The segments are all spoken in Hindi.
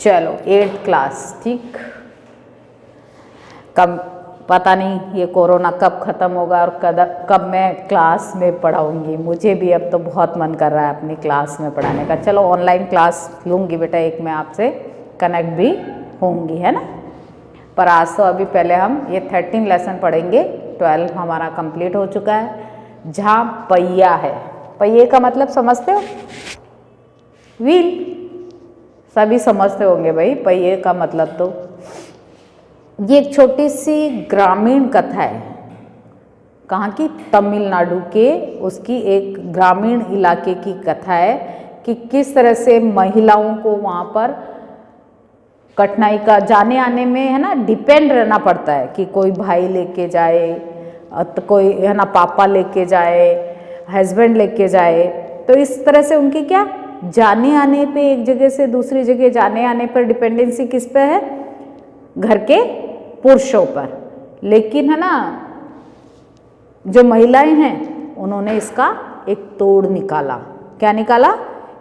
चलो 8th क्लास, ठीक। कब पता नहीं ये कोरोना कब ख़त्म होगा और कब मैं क्लास में पढ़ाऊँगी। मुझे भी अब तो बहुत मन कर रहा है अपनी क्लास में पढ़ाने का। चलो ऑनलाइन क्लास लूँगी बेटा, एक मैं आपसे कनेक्ट भी होंगी, है ना। पर आज तो अभी पहले हम ये 13 लेसन पढ़ेंगे। 12 हमारा कंप्लीट हो चुका है। जहाँ पहिया है, पहिए का मतलब समझते हो? व्हील, सभी समझते होंगे भाई पहिए का मतलब। तो ये एक छोटी सी ग्रामीण कथा है। कहाँ की? तमिलनाडु के उसकी एक ग्रामीण इलाके की कथा है कि किस तरह से महिलाओं को वहाँ पर कठिनाई का जाने आने में, है ना, डिपेंड रहना पड़ता है कि कोई भाई लेके जाए, तो कोई, है ना, पापा लेके जाए, हस्बैंड लेके जाए। तो इस तरह से उनकी क्या जाने आने पे, एक जगह से दूसरी जगह जाने आने पर डिपेंडेंसी किस पे है? घर के पुरुषों पर। लेकिन, है ना, जो महिलाएं हैं उन्होंने इसका एक तोड़ निकाला। क्या निकाला?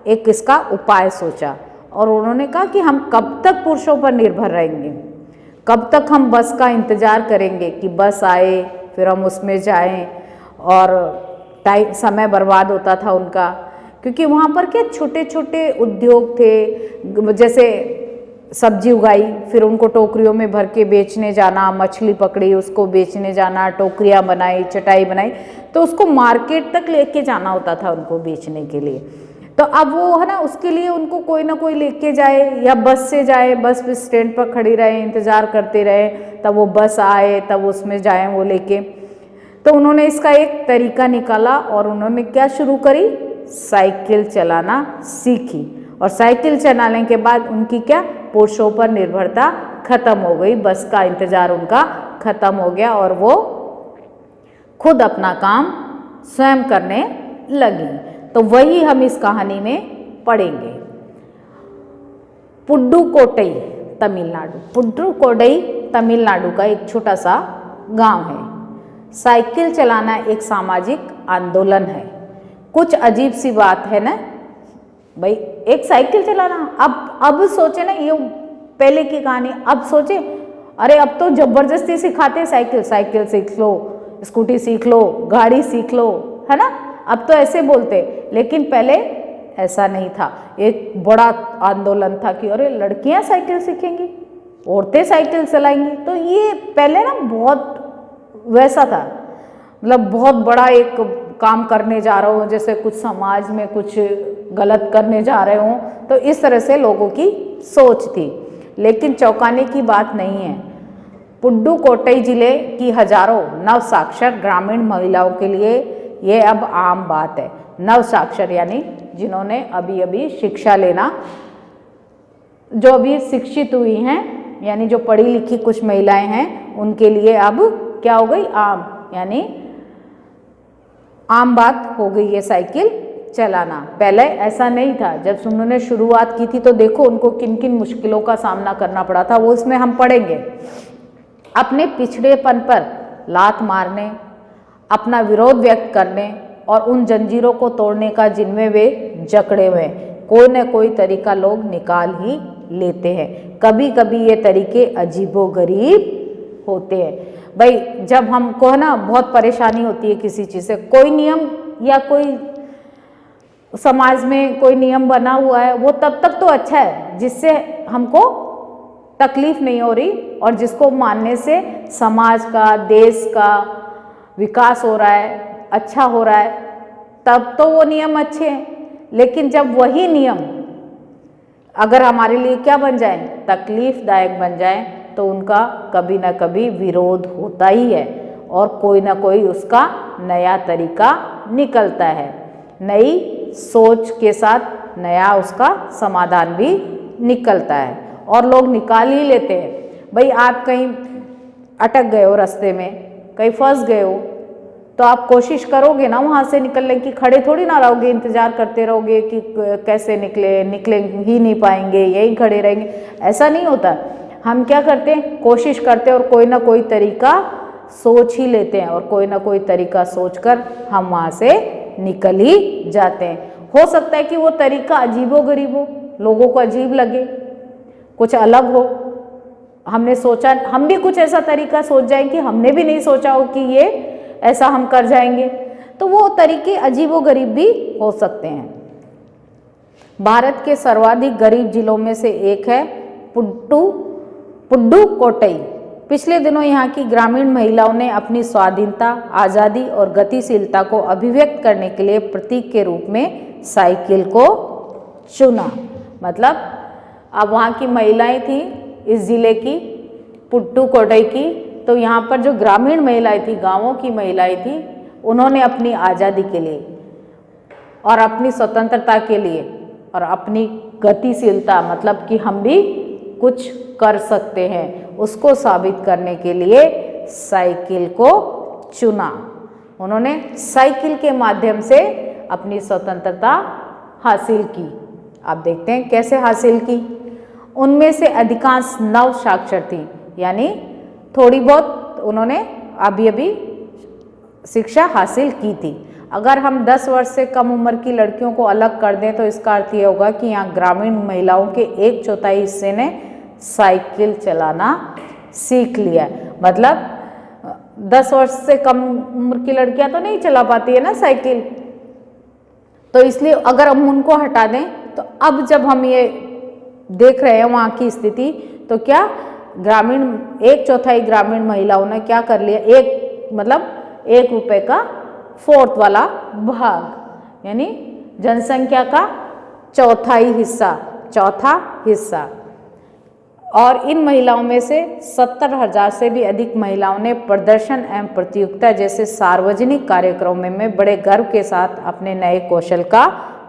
एक इसका उपाय सोचा और उन्होंने कहा कि हम कब तक पुरुषों पर निर्भर रहेंगे, कब तक हम बस का इंतज़ार करेंगे कि बस आए फिर हम उसमें जाएं। और टाइम, समय बर्बाद होता था उनका, क्योंकि वहाँ पर क्या छोटे छोटे उद्योग थे। जैसे सब्जी उगाई, फिर उनको टोकरियों में भर के बेचने जाना, मछली पकड़ी उसको बेचने जाना, टोकरियाँ बनाई, चटाई बनाई, तो उसको मार्केट तक लेके जाना होता था उनको बेचने के लिए। तो अब वो, है ना, उसके लिए उनको कोई ना कोई लेके जाए, या बस से जाए, बस स्टैंड पर खड़ी रहे, इंतज़ार करते रहे, तब वो बस आए, तब उसमें जाएं वो लेके। तो उन्होंने इसका एक तरीका निकाला और उन्होंने क्या शुरू करी? साइकिल चलाना सीखी। और साइकिल चलाने के बाद उनकी क्या, पुरुषों पर निर्भरता खत्म हो गई, बस का इंतजार उनका खत्म हो गया और वो खुद अपना काम स्वयं करने लगी। तो वही हम इस कहानी में पढ़ेंगे। पुडुकोट्टई, तमिलनाडु। पुडुकोट्टई तमिलनाडु का एक छोटा सा गांव है। साइकिल चलाना एक सामाजिक आंदोलन है। कुछ अजीब सी बात है ना भाई, एक साइकिल चलाना। अब सोचे ना, ये पहले की कहानी, अब सोचे अरे अब तो जबरदस्ती सिखाते साइकिल, साइकिल सीख लो, स्कूटी सीख लो, गाड़ी सीख लो, है ना। अब तो ऐसे बोलते, लेकिन पहले ऐसा नहीं था। एक बड़ा आंदोलन था कि अरे लड़कियां साइकिल सीखेंगी, औरतें साइकिल चलाएंगी। तो ये पहले ना बहुत वैसा था, मतलब बहुत बड़ा एक काम करने जा रहे हो, जैसे कुछ समाज में कुछ गलत करने जा रहे हो, तो इस तरह से लोगों की सोच थी। लेकिन चौंकाने की बात नहीं है, पुडुकोट्टई जिले की हजारों नवसाक्षर ग्रामीण महिलाओं के लिए ये अब आम बात है। नवसाक्षर यानी जिन्होंने अभी अभी शिक्षा लेना, जो अभी शिक्षित हुई हैं, यानी जो पढ़ी लिखी कुछ महिलाएं हैं, उनके लिए अब क्या हो गई? आम, यानी आम बात हो गई है साइकिल चलाना। पहले ऐसा नहीं था। जब उन्होंने शुरुआत की थी तो देखो उनको किन किन मुश्किलों का सामना करना पड़ा था, वो इसमें हम पढ़ेंगे। अपने पिछड़ेपन पर लात मारने, अपना विरोध व्यक्त करने और उन जंजीरों को तोड़ने का जिनमें वे जकड़े हुए, कोई न कोई तरीका लोग निकाल ही लेते हैं। कभी कभी ये तरीके अजीबोगरीब होते हैं। भाई जब हमको, है ना, बहुत परेशानी होती है किसी चीज़ से, कोई नियम या कोई समाज में कोई नियम बना हुआ है, वो तब तक तो अच्छा है जिससे हमको तकलीफ नहीं हो रही और जिसको मानने से समाज का, देश का विकास हो रहा है, अच्छा हो रहा है, तब तो वो नियम अच्छे हैं। लेकिन जब वही नियम अगर हमारे लिए क्या बन जाए? तकलीफदायक बन जाए, तो उनका कभी ना कभी विरोध होता ही है और कोई ना कोई उसका नया तरीका निकलता है। नई सोच के साथ नया उसका समाधान भी निकलता है और लोग निकाल ही लेते हैं। भाई आप कहीं अटक गए हो, रास्ते में कहीं फंस गए हो, तो आप कोशिश करोगे ना वहाँ से निकलने की, खड़े थोड़ी ना रहोगे, इंतजार करते रहोगे कि कैसे निकले ही नहीं पाएंगे, यहीं खड़े रहेंगे। ऐसा नहीं होता। हम क्या करते हैं? कोशिश करते हैं और कोई ना कोई तरीका सोच ही लेते हैं और कोई ना कोई तरीका सोचकर हम वहाँ से निकल ही जाते हैं। हो सकता है कि वो तरीका अजीबो गरीब हो, लोगों को अजीब लगे, कुछ अलग हो, हमने सोचा, हम भी कुछ ऐसा तरीका सोच जाएं कि हमने भी नहीं सोचा हो कि ये ऐसा हम कर जाएंगे, तो वो तरीके अजीबोगरीब भी हो सकते हैं। भारत के सर्वाधिक गरीब जिलों में से एक है पुडुकोट्टई। पिछले दिनों यहाँ की ग्रामीण महिलाओं ने अपनी स्वाधीनता, आज़ादी और गतिशीलता को अभिव्यक्त करने के लिए प्रतीक के रूप में साइकिल को चुना। मतलब अब वहाँ की महिलाएं थी इस जिले की पुडुकोट्टई की, तो यहाँ पर जो ग्रामीण महिलाएं थी, गांवों की महिलाएं थी, उन्होंने अपनी आज़ादी के लिए और अपनी स्वतंत्रता के लिए और अपनी गतिशीलता, मतलब कि हम भी कुछ कर सकते हैं, उसको साबित करने के लिए साइकिल को चुना। उन्होंने साइकिल के माध्यम से अपनी स्वतंत्रता हासिल की। आप देखते हैं कैसे हासिल की। उनमें से अधिकांश नव साक्षर थी, यानी थोड़ी बहुत उन्होंने अभी शिक्षा हासिल की थी। अगर हम 10 वर्ष से कम उम्र की लड़कियों को अलग कर दें तो इसका अर्थ ये होगा कि यहाँ ग्रामीण महिलाओं के 1/4 हिस्से ने साइकिल चलाना सीख लिया है। मतलब 10 वर्ष से कम उम्र की लड़कियां तो नहीं चला पाती है ना साइकिल, तो इसलिए अगर हम उनको हटा दें तो अब जब हम ये देख रहे हैं वहाँ की स्थिति, तो क्या ग्रामीण 1/4 ग्रामीण महिलाओं ने क्या कर लिया, ₹1 का 4th वाला भाग, यानी जनसंख्या का चौथा हिस्सा। और इन महिलाओं में से 70,000 से भी अधिक महिलाओं ने प्रदर्शन एवं प्रतियोगिता जैसे सार्वजनिक कार्यक्रमों में बड़े गर्व के साथ अपने नए कौशल का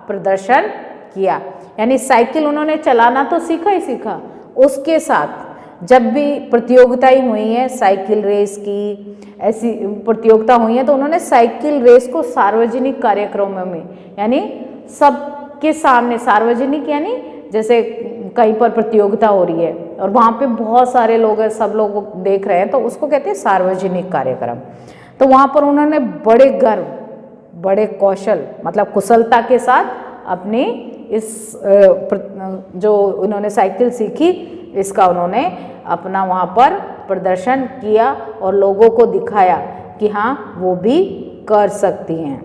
प्रदर्शन किया। यानी साइकिल उन्होंने चलाना तो सीखा ही सीखा, उसके साथ जब भी प्रतियोगिताएं हुई हैं साइकिल रेस की, ऐसी प्रतियोगिता हुई है, तो उन्होंने साइकिल रेस को सार्वजनिक कार्यक्रमों में, यानी सबके सामने, सार्वजनिक यानी जैसे कहीं पर प्रतियोगिता हो रही है और वहाँ पे बहुत सारे लोग हैं, सब लोग देख रहे हैं, तो उसको कहते हैं सार्वजनिक कार्यक्रम। तो वहाँ पर उन्होंने बड़े गर्व, बड़े कौशल, मतलब कुशलता के साथ अपनी इस जो उन्होंने साइकिल सीखी, इसका उन्होंने अपना वहाँ पर प्रदर्शन किया और लोगों को दिखाया कि हाँ वो भी कर सकती हैं।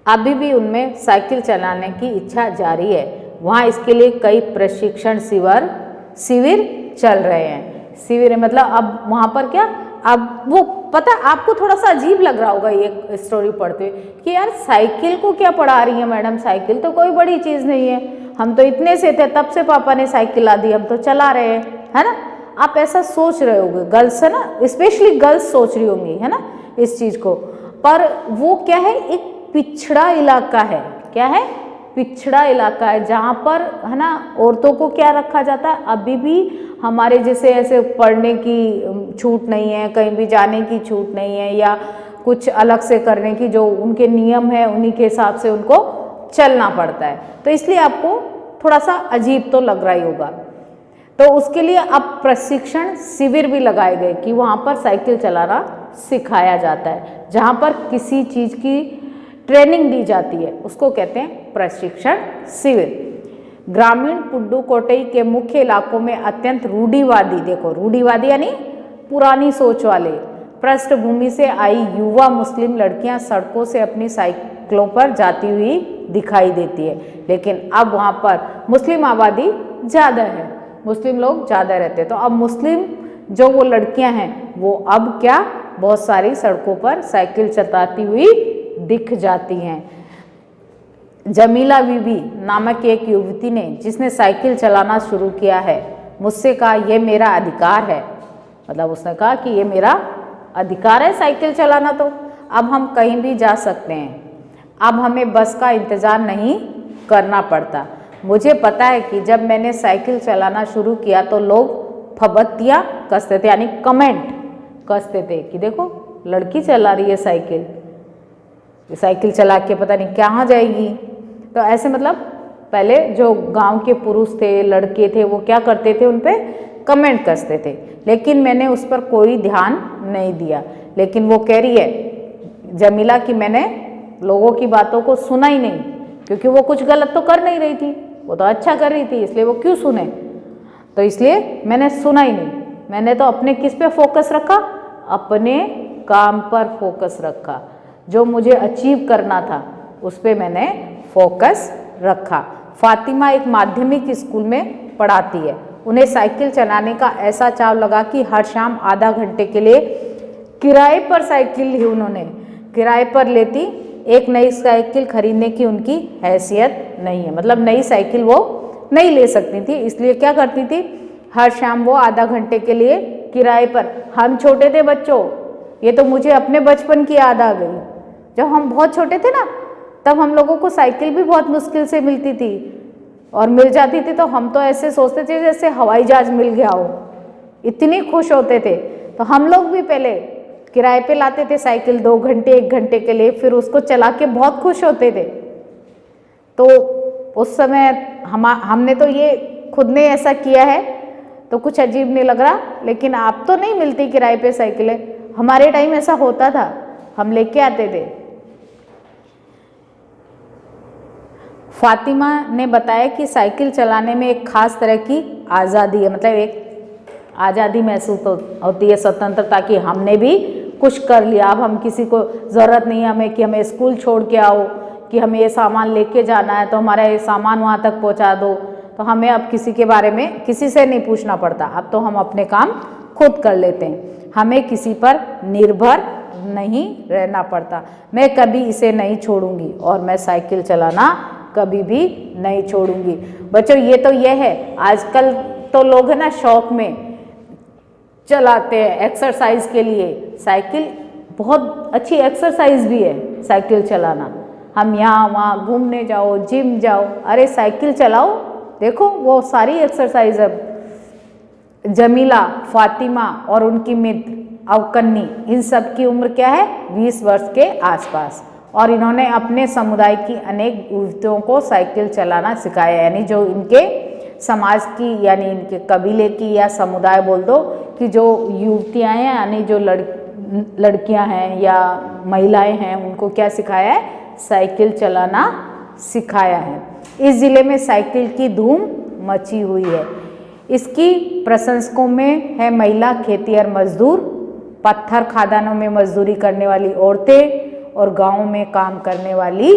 अभी भी उनमें साइकिल चलाने की इच्छा जारी है। वहाँ इसके लिए कई प्रशिक्षण शिविर चल रहे हैं। शिविर मतलब अब वहाँ पर क्या, अब वो पता, आपको थोड़ा सा अजीब लग रहा होगा ये स्टोरी पढ़ते हुए कि यार साइकिल को क्या पढ़ा रही है मैडम, साइकिल तो कोई बड़ी चीज़ नहीं है, हम तो इतने से थे तब से पापा ने साइकिल ला दी, हम तो चला रहे हैं, है ना। आप ऐसा सोच रहे होंगे, गर्ल्स है ना, स्पेशली गर्ल्स सोच रही होंगी, है ना, इस चीज़ को। पर वो क्या है, एक पिछड़ा इलाका है। क्या है? पिछड़ा इलाका है, जहाँ पर है ना औरतों को क्या रखा जाता है, अभी भी हमारे जैसे ऐसे पढ़ने की छूट नहीं है, कहीं भी जाने की छूट नहीं है, या कुछ अलग से करने की जो उनके नियम है उन्हीं के हिसाब से उनको चलना पड़ता है। तो इसलिए आपको थोड़ा सा अजीब तो लग रहा ही होगा। तो उसके लिए अब प्रशिक्षण शिविर भी लगाए गए कि वहाँ पर साइकिल चलाना सिखाया जाता है, जहाँ पर किसी चीज़ की ट्रेनिंग दी जाती है, उसको कहते हैं प्रशिक्षण शिविर। ग्रामीण पुडुकोट्टई के मुख्य इलाकों में अत्यंत रूढ़िवादी, देखो रूढ़िवादी यानी पुरानी सोच वाले पृष्ठभूमि से आई युवा मुस्लिम लड़कियां सड़कों से अपनी साइकिलों पर जाती हुई दिखाई देती है। लेकिन अब वहाँ पर मुस्लिम आबादी ज़्यादा है, मुस्लिम लोग ज़्यादा रहते हैं, तो अब मुस्लिम जो वो लड़कियां हैं वो अब क्या बहुत सारी सड़कों पर साइकिल चलाती हुई दिख जाती हैं। जमीला बीबी नामक एक युवती ने, जिसने साइकिल चलाना शुरू किया है, मुझसे कहा यह मेरा अधिकार है। मतलब उसने कहा कि ये मेरा अधिकार है साइकिल चलाना, तो अब हम कहीं भी जा सकते हैं, अब हमें बस का इंतज़ार नहीं करना पड़ता। मुझे पता है कि जब मैंने साइकिल चलाना शुरू किया तो लोग फबत्तियाँ कसते थे, यानी कमेंट कसते थे कि देखो लड़की चला रही है साइकिल, साइकिल चला के पता नहीं कहाँ जाएगी। तो ऐसे मतलब पहले जो गांव के पुरुष थे, लड़के थे, वो क्या करते थे, उन पे कमेंट कसते थे, लेकिन मैंने उस पर कोई ध्यान नहीं दिया। लेकिन वो कह रही है जमीला कि मैंने लोगों की बातों को सुना ही नहीं, क्योंकि वो कुछ गलत तो कर नहीं रही थी, वो तो अच्छा कर रही थी, इसलिए वो क्यों सुने। तो इसलिए मैंने सुना ही नहीं, मैंने तो अपने किस पे फोकस रखा, अपने काम पर फोकस रखा, जो मुझे अचीव करना था उस पे मैंने फोकस रखा। फातिमा एक माध्यमिक स्कूल में पढ़ाती है, उन्हें साइकिल चलाने का ऐसा चाव लगा कि हर शाम आधा घंटे के लिए किराए पर साइकिल ही उन्होंने किराए पर लेती। एक नई साइकिल खरीदने की उनकी हैसियत नहीं है, मतलब नई साइकिल वो नहीं ले सकती थी, इसलिए क्या करती थी, हर शाम वो आधा घंटे के लिए किराए पर। हम छोटे थे बच्चों, ये तो मुझे अपने बचपन की याद आ गई, जब हम बहुत छोटे थे ना, तब हम लोगों को साइकिल भी बहुत मुश्किल से मिलती थी, और मिल जाती थी तो हम तो ऐसे सोचते थे जैसे हवाई जहाज मिल गया हो, इतनी खुश होते थे। तो हम लोग भी पहले किराए पे लाते थे साइकिल 2 घंटे 1 घंटे के लिए, फिर उसको चला के बहुत खुश होते थे। तो उस समय हमने तो ये खुद ने ऐसा किया है तो कुछ अजीब नहीं लग रहा, लेकिन आप तो नहीं मिलती किराए पे साइकिलें, हमारे टाइम ऐसा होता था, हम लेके आते थे। फातिमा ने बताया कि साइकिल चलाने में एक खास तरह की आज़ादी है, मतलब एक आज़ादी महसूस होती है, स्वतंत्रता की, हमने भी कुछ कर लिया, अब हम किसी को ज़रूरत नहीं है हमें कि हमें स्कूल छोड़ के आओ, कि हमें ये सामान लेके जाना है तो हमारा ये सामान वहाँ तक पहुँचा दो, तो हमें अब किसी के बारे में किसी से नहीं पूछना पड़ता, अब तो हम अपने काम खुद कर लेते हैं, हमें किसी पर निर्भर नहीं रहना पड़ता। मैं कभी इसे नहीं छोड़ूंगी और मैं साइकिल चलाना कभी भी नहीं छोड़ूंगी। बच्चों ये तो ये है, आजकल तो लोग है ना शौक में चलाते हैं, एक्सरसाइज के लिए, साइकिल बहुत अच्छी एक्सरसाइज भी है साइकिल चलाना। हम यहाँ वहाँ घूमने जाओ, जिम जाओ, अरे साइकिल चलाओ, देखो वो सारी एक्सरसाइज है। जमीला, फातिमा और उनकी मित्र अवकन्नी, इन सब की उम्र क्या है, 20 वर्ष के आसपास, और इन्होंने अपने समुदाय की अनेक युवतियों को साइकिल चलाना सिखाया, यानी जो इनके समाज की, यानी इनके कबीले की या समुदाय बोल दो, कि जो युवतियाँ हैं यानी जो लड़कियाँ हैं या महिलाएं हैं, उनको क्या सिखाया है, साइकिल चलाना सिखाया है। इस ज़िले में साइकिल की धूम मची हुई है। इसकी प्रशंसकों में है महिला खेतिहर मजदूर, पत्थर खदानों में मजदूरी करने वाली औरतें और गाँव में काम करने वाली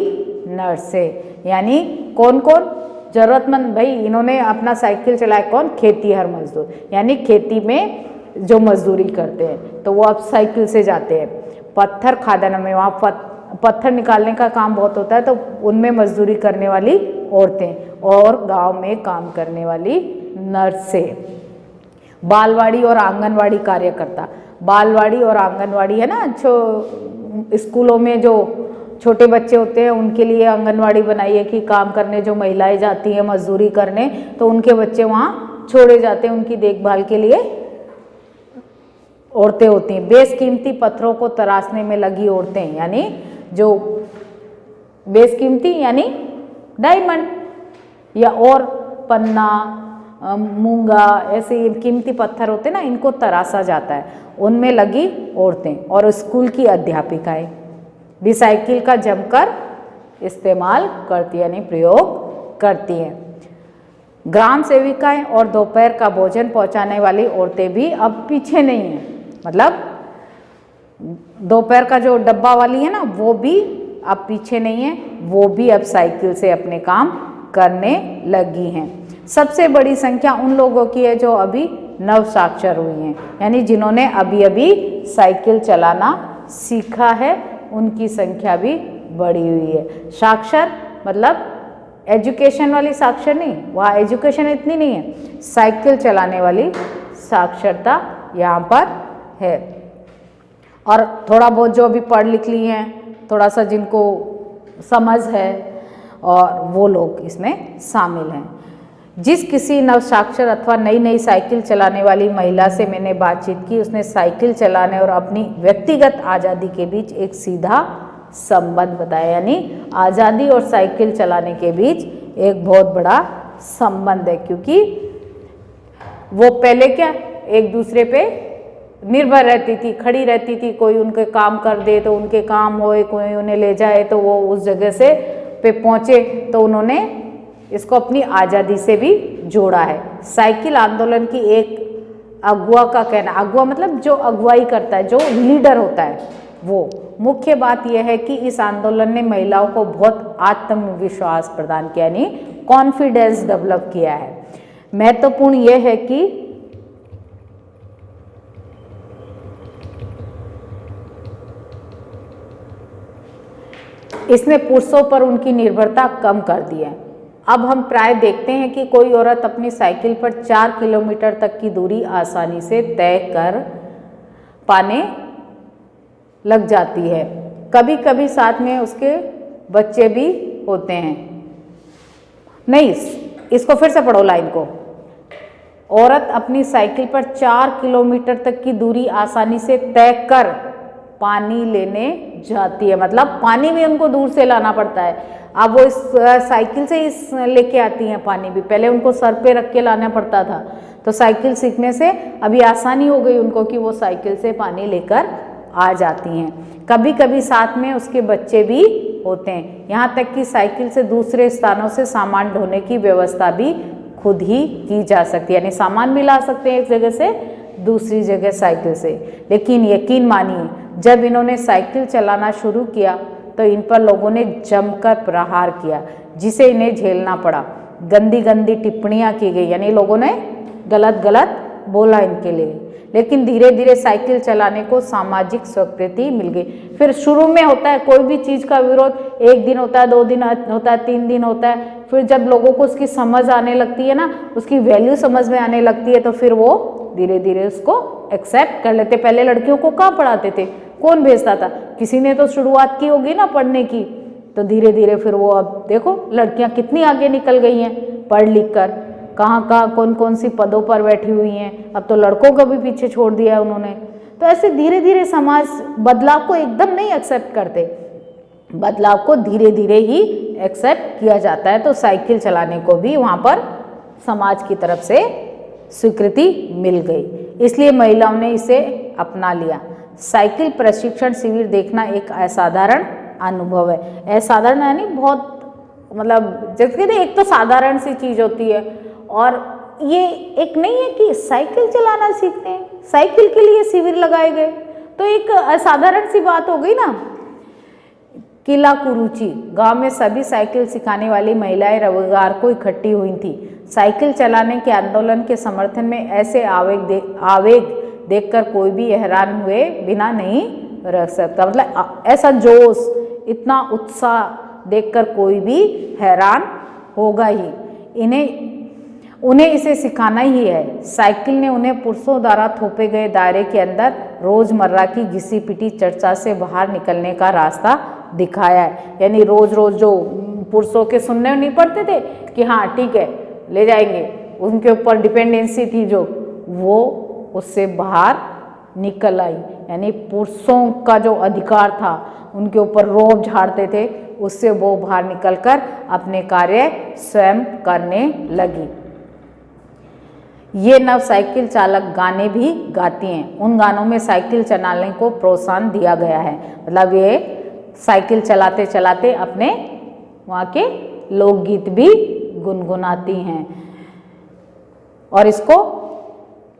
नर्सें। यानी कौन कौन, जरूरतमंद, भाई इन्होंने अपना साइकिल चलाया, कौन, खेतिहर मजदूर, यानी खेती में जो मजदूरी करते हैं तो वो अब साइकिल से जाते हैं। पत्थर खदानों में, वहाँ पत्थर निकालने का काम बहुत होता है, तो उनमें मजदूरी करने वाली औरतें और गांव में काम करने वाली नर्सें। बालवाड़ी और आंगनवाड़ी कार्यकर्ता, बालवाड़ी और आंगनवाड़ी है ना, जो स्कूलों में जो छोटे बच्चे होते हैं उनके लिए आंगनवाड़ी बनाई है कि काम करने जो महिलाएं जाती हैं मजदूरी करने, तो उनके बच्चे वहाँ छोड़े जाते हैं, उनकी देखभाल के लिए औरतें होती हैं। बेशकीमती पत्थरों को तराशने में लगी औरतें, यानी जो बेशकीमती यानी डायमंड या और पन्ना, मूंगा, ऐसे कीमती पत्थर होते हैं ना, इनको तराशा जाता है, उनमें लगी औरतें। और स्कूल की अध्यापिकाएं भी साइकिल का जमकर इस्तेमाल करती है, यानी प्रयोग करती हैं। ग्राम सेविकाएं और दोपहर का भोजन पहुंचाने वाली औरतें भी अब पीछे नहीं हैं, मतलब दोपहर का जो डब्बा वाली है ना, वो भी अब पीछे नहीं है, वो भी अब साइकिल से अपने काम करने लगी हैं। सबसे बड़ी संख्या उन लोगों की है जो अभी नव साक्षर हुई हैं, यानी जिन्होंने अभी अभी साइकिल चलाना सीखा है, उनकी संख्या भी बढ़ी हुई है। साक्षर मतलब एजुकेशन वाली साक्षर नहीं, वहाँ एजुकेशन इतनी नहीं है, साइकिल चलाने वाली साक्षरता यहाँ पर है। और थोड़ा बहुत जो अभी पढ़ लिख ली हैं, थोड़ा सा जिनको समझ है, और वो लोग इसमें शामिल हैं। जिस किसी नवसाक्षर अथवा नई नई साइकिल चलाने वाली महिला से मैंने बातचीत की, उसने साइकिल चलाने और अपनी व्यक्तिगत आज़ादी के बीच एक सीधा संबंध बताया, यानी आज़ादी और साइकिल चलाने के बीच एक बहुत बड़ा संबंध है, क्योंकि वो पहले क्या एक दूसरे पे निर्भर रहती थी, खड़ी रहती थी, कोई उनके काम कर दे तो उनके काम होए, कोई उन्हें ले जाए तो वो उस जगह से पे पहुँचे, तो उन्होंने इसको अपनी आज़ादी से भी जोड़ा है। साइकिल आंदोलन की एक अगुआ का कहना, अगुआ मतलब जो अगुवाई करता है, जो लीडर होता है, वो मुख्य बात यह है कि इस आंदोलन ने महिलाओं को बहुत आत्मविश्वास प्रदान किया, यानी कॉन्फिडेंस डेवलप किया है। महत्वपूर्ण यह है कि इसने पुरुषों पर उनकी निर्भरता कम कर दी है। अब हम प्राय देखते हैं कि कोई औरत अपनी साइकिल पर 4 किलोमीटर तक की दूरी आसानी से तय कर पाने लग जाती है। कभी कभी साथ में उसके बच्चे भी होते हैं। नहीं, इसको फिर से पढ़ो लाइन को। औरत अपनी साइकिल पर 4 किलोमीटर तक की दूरी आसानी से तय कर पानी लेने जाती है, मतलब पानी भी उनको दूर से लाना पड़ता है। अब वो इस साइकिल से इस लेके आती हैं पानी भी, पहले उनको सर पे रख के लाना पड़ता था। तो साइकिल सीखने से अभी आसानी हो गई उनको कि वो साइकिल से पानी लेकर आ जाती हैं। कभी कभी साथ में उसके बच्चे भी होते हैं। यहाँ तक कि साइकिल से दूसरे स्थानों से सामान ढोने की व्यवस्था भी खुद ही की जा सकती है, यानी सामान भी ला सकते हैं एक जगह से दूसरी जगह साइकिल से। लेकिन यकीन मानिए, जब इन्होंने साइकिल चलाना शुरू किया तो इन पर लोगों ने जमकर प्रहार किया, जिसे इन्हें झेलना पड़ा। गंदी गंदी टिप्पणियां की गई, यानी लोगों ने गलत गलत बोला इनके लिए। लेकिन धीरे धीरे साइकिल चलाने को सामाजिक स्वीकृति मिल गई। फिर शुरू में होता है कोई भी चीज़ का विरोध, 1 दिन होता है, 2 दिन होता है, 3 दिन होता है। फिर जब लोगों को उसकी समझ आने लगती है ना, उसकी वैल्यू समझ में आने लगती है, तो फिर वो धीरे धीरे उसको एक्सेप्ट कर लेते। पहले लड़कियों को कहाँ पढ़ाते थे, कौन भेजता था, किसी ने तो शुरुआत की होगी ना पढ़ने की। तो धीरे धीरे फिर वो, अब देखो लड़कियां कितनी आगे निकल गई हैं पढ़ लिख कर, कहाँ कहाँ कौन कौन सी पदों पर बैठी हुई हैं। अब तो लड़कों को भी पीछे छोड़ दिया है उन्होंने। तो ऐसे धीरे धीरे समाज बदलाव को एकदम नहीं एक्सेप्ट करते, बदलाव को धीरे धीरे ही एक्सेप्ट किया जाता है। तो साइकिल चलाने को भी वहाँ पर समाज की तरफ से स्वीकृति मिल गई, इसलिए महिलाओं ने इसे अपना लिया। साइकिल प्रशिक्षण शिविर देखना एक असाधारण अनुभव है। असाधारण यानी बहुत, मतलब जैसे कि एक तो साधारण सी चीज़ होती है, और ये एक नहीं है कि साइकिल चलाना सीखते हैं, साइकिल के लिए शिविर लगाए गए, तो एक असाधारण सी बात हो गई ना। किला कुरुचि गांव में सभी साइकिल सिखाने वाली महिलाएं रविवार को इकट्ठी हुई थी। साइकिल चलाने के आंदोलन के समर्थन में ऐसे आवेग देखकर कोई भी हैरान हुए बिना नहीं रह सकता। मतलब ऐसा जोश, इतना उत्साह देखकर कोई भी हैरान होगा ही। उन्हें इसे सिखाना ही है। साइकिल ने उन्हें पुरुषों द्वारा थोपे गए दायरे के अंदर रोजमर्रा की घिसी पिटी चर्चा से बाहर निकलने का रास्ता दिखाया है। यानी रोज रोज जो पुरुषों के सुनने नहीं पड़ते थे कि हाँ ठीक है ले जाएंगे, उनके ऊपर डिपेंडेंसी थी जो, वो उससे बाहर निकल आई। यानी पुरुषों का जो अधिकार था, उनके ऊपर रोब झाड़ते थे, उससे वो बाहर निकलकर अपने कार्य स्वयं करने लगी। ये नव साइकिल चालक गाने भी गाती हैं। उन गानों में साइकिल चलाने को प्रोत्साहन दिया गया है। मतलब ये साइकिल चलाते चलाते अपने वहाँ के लोकगीत भी गुनगुनाती हैं और इसको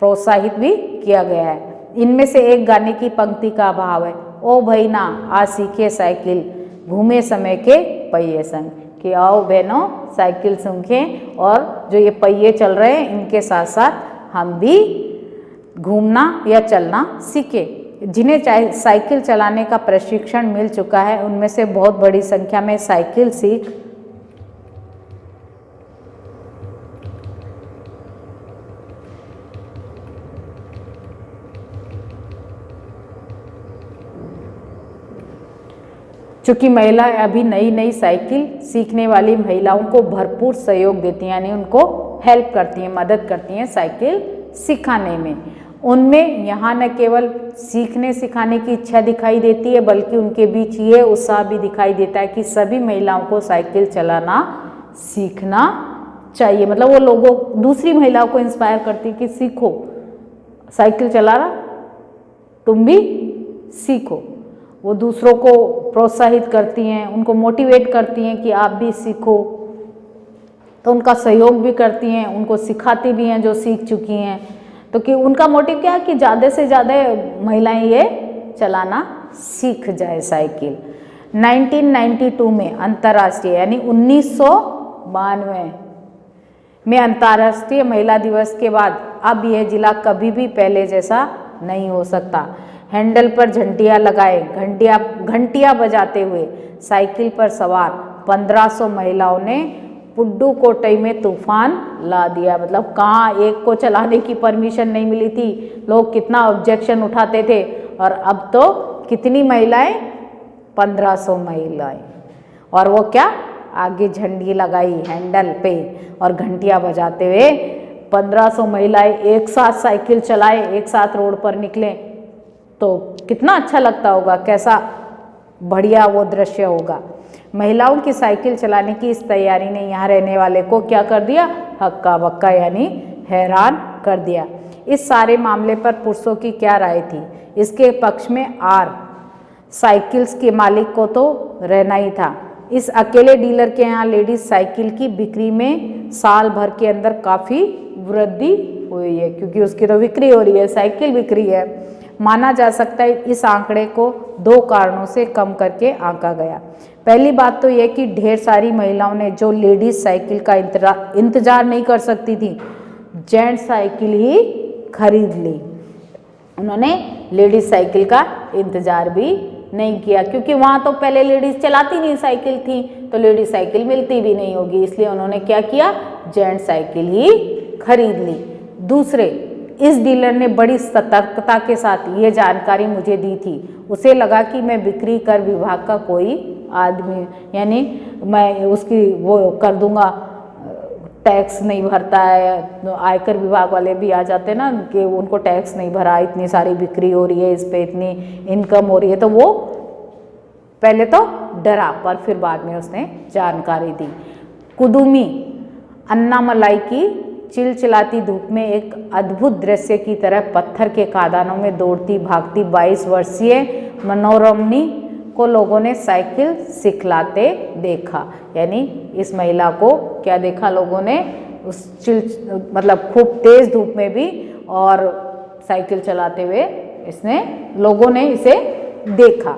प्रोत्साहित भी किया गया है। इनमें से एक गाने की पंक्ति का भाव है, ओ भाई ना आ सीखे साइकिल घूमे समय के पहिए संग, कि आओ बहनों साइकिल सीखें और जो ये पहिए चल रहे हैं इनके साथ साथ हम भी घूमना या चलना सीखें। जिन्हें साइकिल चलाने का प्रशिक्षण मिल चुका है उनमें से बहुत बड़ी संख्या में साइकिल सीख चूँकि महिला अभी नई नई साइकिल सीखने वाली महिलाओं को भरपूर सहयोग देती हैं, यानी उनको हेल्प करती हैं, मदद करती हैं साइकिल सिखाने में। उनमें यहाँ न केवल सीखने सिखाने की इच्छा दिखाई देती है बल्कि उनके बीच ये उत्साह भी दिखाई देता है कि सभी महिलाओं को साइकिल चलाना सीखना चाहिए। मतलब वो लोगों दूसरी महिलाओं को इंस्पायर करती है कि सीखो साइकिल चलाना, तुम भी सीखो। वो दूसरों को प्रोत्साहित करती हैं, उनको मोटिवेट करती हैं कि आप भी सीखो। तो उनका सहयोग भी करती हैं, उनको सिखाती भी हैं जो सीख चुकी हैं। तो कि उनका मोटिव क्या है कि ज़्यादा से ज़्यादा महिलाएं ये चलाना सीख जाए साइकिल। 1992 में अंतर्राष्ट्रीय यानी 1992 में अंतर्राष्ट्रीय महिला दिवस के बाद अब यह जिला कभी भी पहले जैसा नहीं हो सकता। हैंडल पर झंडियाँ लगाए, घंटियाँ बजाते हुए साइकिल पर सवार 1500 महिलाओं ने पुडुकोट्टई में तूफान ला दिया। मतलब कहाँ एक को चलाने की परमिशन नहीं मिली थी, लोग कितना ऑब्जेक्शन उठाते थे, और अब तो कितनी महिलाएं, 1500 महिलाएं, और वो क्या आगे झंडी लगाई हैंडल पे और घंटियाँ बजाते हुए 1500 महिलाएं एक साथ साइकिल चलाए, एक साथ रोड पर निकले, तो कितना अच्छा लगता होगा, कैसा बढ़िया वो दृश्य होगा। महिलाओं की साइकिल चलाने की इस तैयारी ने यहाँ रहने वाले को क्या कर दिया, हक्का बक्का यानी हैरान कर दिया। इस सारे मामले पर पुरुषों की क्या राय थी? इसके पक्ष में साइकिल्स के मालिक को तो रहना ही था। इस अकेले डीलर के यहाँ लेडीज साइकिल की बिक्री में साल भर के अंदर काफ़ी वृद्धि हुई है, क्योंकि उसकी तो बिक्री हो रही है, साइकिल बिक्री है। माना जा सकता है इस आंकड़े को 2 कारणों से कम करके आंका गया। पहली बात तो यह कि ढेर सारी महिलाओं ने जो लेडीज साइकिल का इंतजार नहीं कर सकती थी, जेंट्स साइकिल ही खरीद ली। उन्होंने लेडीज साइकिल का इंतजार भी नहीं किया, क्योंकि वहाँ तो पहले लेडीज चलाती नहीं साइकिल थी, तो लेडीज साइकिल मिलती भी नहीं होगी, इसलिए उन्होंने क्या किया, जेंट्स साइकिल ही खरीद ली। दूसरे, इस डीलर ने बड़ी सतर्कता के साथ ये जानकारी मुझे दी थी। उसे लगा कि मैं बिक्री कर विभाग का कोई आदमी, यानी मैं उसकी वो कर दूंगा, टैक्स नहीं भरता है, आयकर विभाग वाले भी आ जाते हैं ना कि उनको टैक्स नहीं भरा, इतनी सारी बिक्री हो रही है, इस पे इतनी इनकम हो रही है, तो वो पहले तो डरा, पर फिर बाद में उसने जानकारी दी। कुदुमी अन्नामलाई की चिलचिलाती धूप में एक अद्भुत दृश्य की तरह पत्थर के खदानों में दौड़ती भागती 22 वर्षीय मनोरमनी को लोगों ने साइकिल सिखलाते देखा। यानी इस महिला को क्या देखा लोगों ने, उस मतलब खूब तेज धूप में भी और साइकिल चलाते हुए लोगों ने इसे देखा।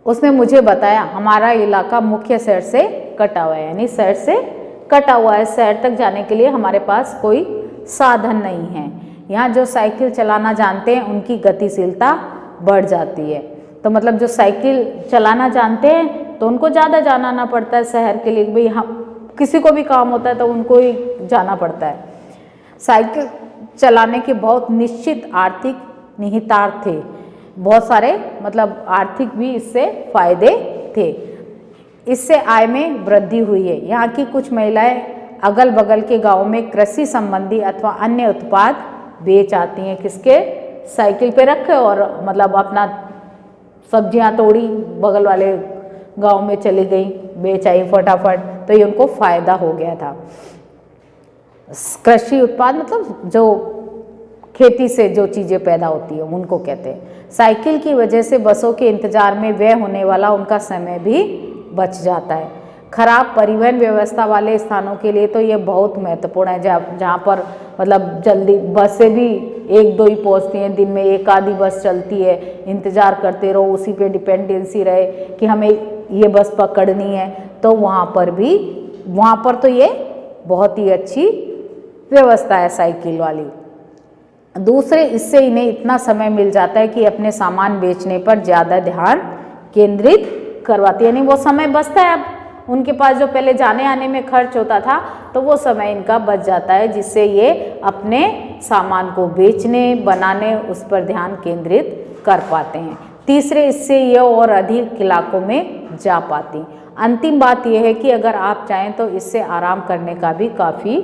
उसने मुझे बताया हमारा इलाका मुख्य शहर से कटा हुआ है, यानी शहर से कटा हुआ है, शहर तक जाने के लिए हमारे पास कोई साधन नहीं है। यहाँ जो साइकिल चलाना जानते हैं उनकी गतिशीलता बढ़ जाती है। तो मतलब जो साइकिल चलाना जानते हैं तो उनको ज़्यादा जाना ना पड़ता है शहर के लिए, भाई हम किसी को भी काम होता है तो उनको ही जाना पड़ता है। साइकिल चलाने के बहुत निश्चित आर्थिक निहितार्थ थे, बहुत सारे मतलब आर्थिक भी इससे फायदे थे। इससे आय में वृद्धि हुई है। यहाँ की कुछ महिलाएं अगल बगल के गाँव में कृषि संबंधी अथवा अन्य उत्पाद बेच आती हैं, किसके, साइकिल पे रखे और मतलब अपना सब्जियां तोड़ी, बगल वाले गांव में चली गई, बेच आई फटाफट, तो ये उनको फायदा हो गया था। कृषि उत्पाद मतलब जो खेती से जो चीज़ें पैदा होती है उनको कहते हैं। साइकिल की वजह से बसों के इंतजार में व्यय होने वाला उनका समय भी बच जाता है। खराब परिवहन व्यवस्था वाले स्थानों के लिए तो ये बहुत महत्वपूर्ण है, जहाँ पर मतलब जल्दी बसें भी 1-2 ही पहुँचती हैं, दिन में 1 आधी बस चलती है, इंतज़ार करते रहो, उसी पे डिपेंडेंसी रहे कि हमें ये बस पकड़नी है, तो वहाँ पर तो ये बहुत ही अच्छी व्यवस्था है साइकिल वाली। दूसरे, इससे इन्हें इतना समय मिल जाता है कि अपने सामान बेचने पर ज़्यादा ध्यान केंद्रित करवाती है, यानी वो समय बचता है। अब उनके पास जो पहले जाने आने में खर्च होता था तो वो समय इनका बच जाता है, जिससे ये अपने सामान को बेचने बनाने उस पर ध्यान केंद्रित कर पाते हैं। तीसरे, इससे ये और अधिक इलाकों में जा पाती। अंतिम बात यह है कि अगर आप चाहें तो इससे आराम करने का भी काफ़ी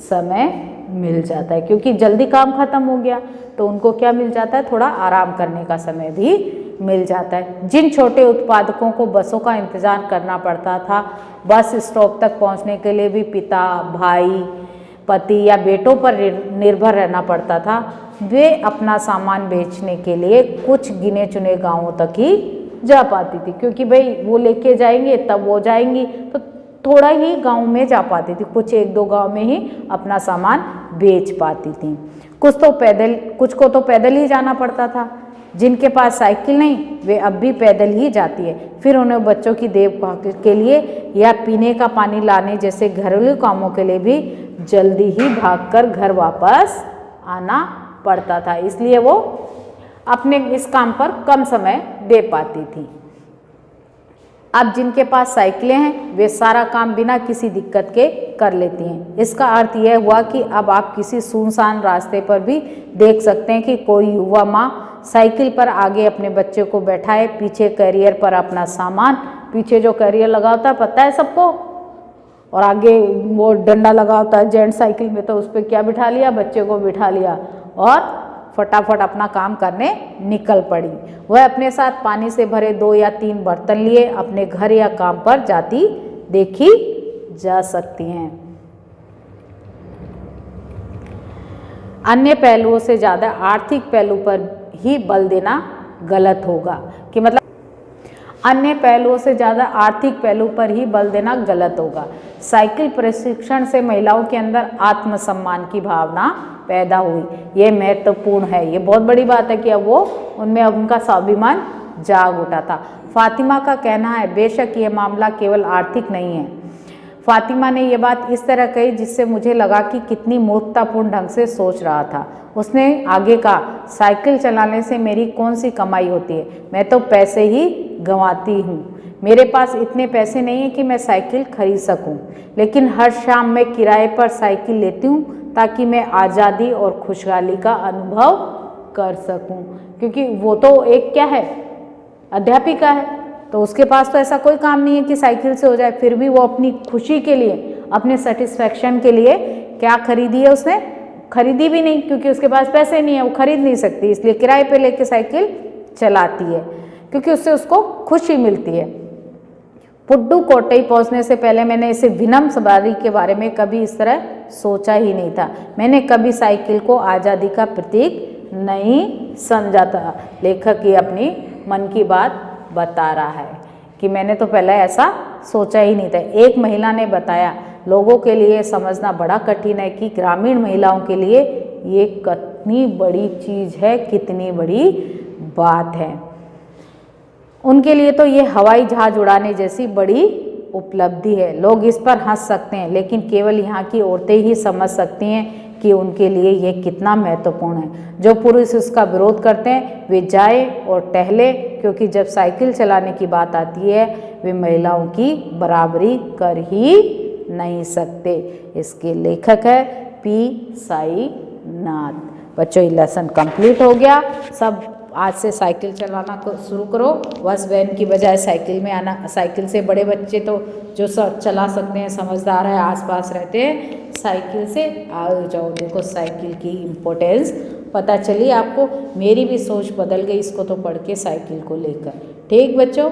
समय मिल जाता है, क्योंकि जल्दी काम खत्म हो गया तो उनको क्या मिल जाता है, थोड़ा आराम करने का समय भी मिल जाता है। जिन छोटे उत्पादकों को बसों का इंतजार करना पड़ता था, बस स्टॉप तक पहुंचने के लिए भी पिता, भाई, पति या बेटों पर निर्भर रहना पड़ता था, वे अपना सामान बेचने के लिए कुछ गिने चुने गांवों तक ही जा पाती थी, क्योंकि भाई वो लेके जाएंगे तब वो जाएंगी, तो थोड़ा ही गांव में जा पाती थी, कुछ एक दो गांव में ही अपना सामान बेच पाती थी। कुछ को तो पैदल ही जाना पड़ता था। जिनके पास साइकिल नहीं वे अब भी पैदल ही जाती है। फिर उन्हें बच्चों की देखभाल के लिए या पीने का पानी लाने जैसे घरेलू कामों के लिए भी जल्दी ही भागकर घर वापस आना पड़ता था, इसलिए वो अपने इस काम पर कम समय दे पाती थी। अब जिनके पास साइकिलें हैं वे सारा काम बिना किसी दिक्कत के कर लेती हैं। इसका अर्थ यह हुआ कि अब आप किसी सुनसान रास्ते पर भी देख सकते हैं कि कोई युवा माँ साइकिल पर आगे अपने बच्चे को बैठाए, पीछे कैरियर पर अपना सामान, पीछे जो कैरियर लगा होता है पता है सबको, और आगे वो डंडा लगा होता है जेंट्स साइकिल में, तो उस पर क्या बिठा लिया, बच्चे को बिठा लिया और फटाफट अपना काम करने निकल पड़ी। वह अपने साथ पानी से भरे 2 या 3 बर्तन लिए अपने घर या काम पर जाती देखी जा सकती हैं। अन्य पहलुओं से ज़्यादा आर्थिक पहलू पर ही बल देना गलत होगा, कि मतलब अन्य पहलुओं से ज़्यादा आर्थिक पहलू पर ही बल देना गलत होगा। साइकिल प्रशिक्षण से महिलाओं के अंदर आत्मसम्मान की भावना पैदा हुई, ये महत्वपूर्ण है। ये बहुत बड़ी बात है कि अब वो उनमें उनका स्वाभिमान जाग उठा था। फातिमा का कहना है, बेशक ये मामला केवल आर्थिक नहीं है। फातिमा ने ये बात इस तरह कही जिससे मुझे लगा कि कितनी मूर्खतापूर्ण ढंग से सोच रहा था। उसने आगे कहा, साइकिल चलाने से मेरी कौन सी कमाई होती है, मैं तो पैसे ही गंवाती हूँ। मेरे पास इतने पैसे नहीं है कि मैं साइकिल खरीद सकूँ, लेकिन हर शाम मैं किराए पर साइकिल लेती हूँ ताकि मैं आज़ादी और खुशहाली का अनुभव कर सकूँ। क्योंकि वो तो एक क्या है, अध्यापिका है, तो उसके पास तो ऐसा कोई काम नहीं है कि साइकिल से हो जाए। फिर भी वो अपनी खुशी के लिए, अपने सेटिस्फैक्शन के लिए क्या खरीदी है, उसने खरीदी भी नहीं क्योंकि उसके पास पैसे नहीं है, वो खरीद नहीं सकती, इसलिए किराए पे लेके साइकिल चलाती है क्योंकि उससे उसको खुशी मिलती है। पुडुकोट्टई पहुंचने से पहले मैंने इसे विनम्र सवारी के बारे में कभी इस तरह सोचा ही नहीं था। मैंने कभी साइकिल को आज़ादी का प्रतीक नहीं समझा था। लेखक ये अपनी मन की बात बता रहा है कि मैंने तो पहले ऐसा सोचा ही नहीं था। एक महिला ने बताया, लोगों के लिए समझना बड़ा कठिन है कि ग्रामीण महिलाओं के लिए ये कितनी बड़ी चीज़ है, कितनी बड़ी बात है। उनके लिए तो ये हवाई जहाज उड़ाने जैसी बड़ी उपलब्धि है। लोग इस पर हंस सकते हैं, लेकिन केवल यहाँ की औरतें ही समझ सकती हैं कि उनके लिए ये कितना महत्वपूर्ण है। जो पुरुष इसका विरोध करते हैं वे जाए और टहले, क्योंकि जब साइकिल चलाने की बात आती है वे महिलाओं की बराबरी कर ही नहीं सकते। इसके लेखक है पी साईनाथ। बच्चों, ये लेसन कंप्लीट हो गया। सब आज से साइकिल चलाना को शुरू करो। बस वैन की बजाय साइकिल में आना। साइकिल से बड़े बच्चे तो जो चला सकते हैं, समझदार है, आसपास रहते हैं, साइकिल से आ जाओ। देखो साइकिल की इम्पोर्टेंस पता चली आपको। मेरी भी सोच बदल गई इसको तो पढ़ के साइकिल को लेकर। ठीक बच्चों।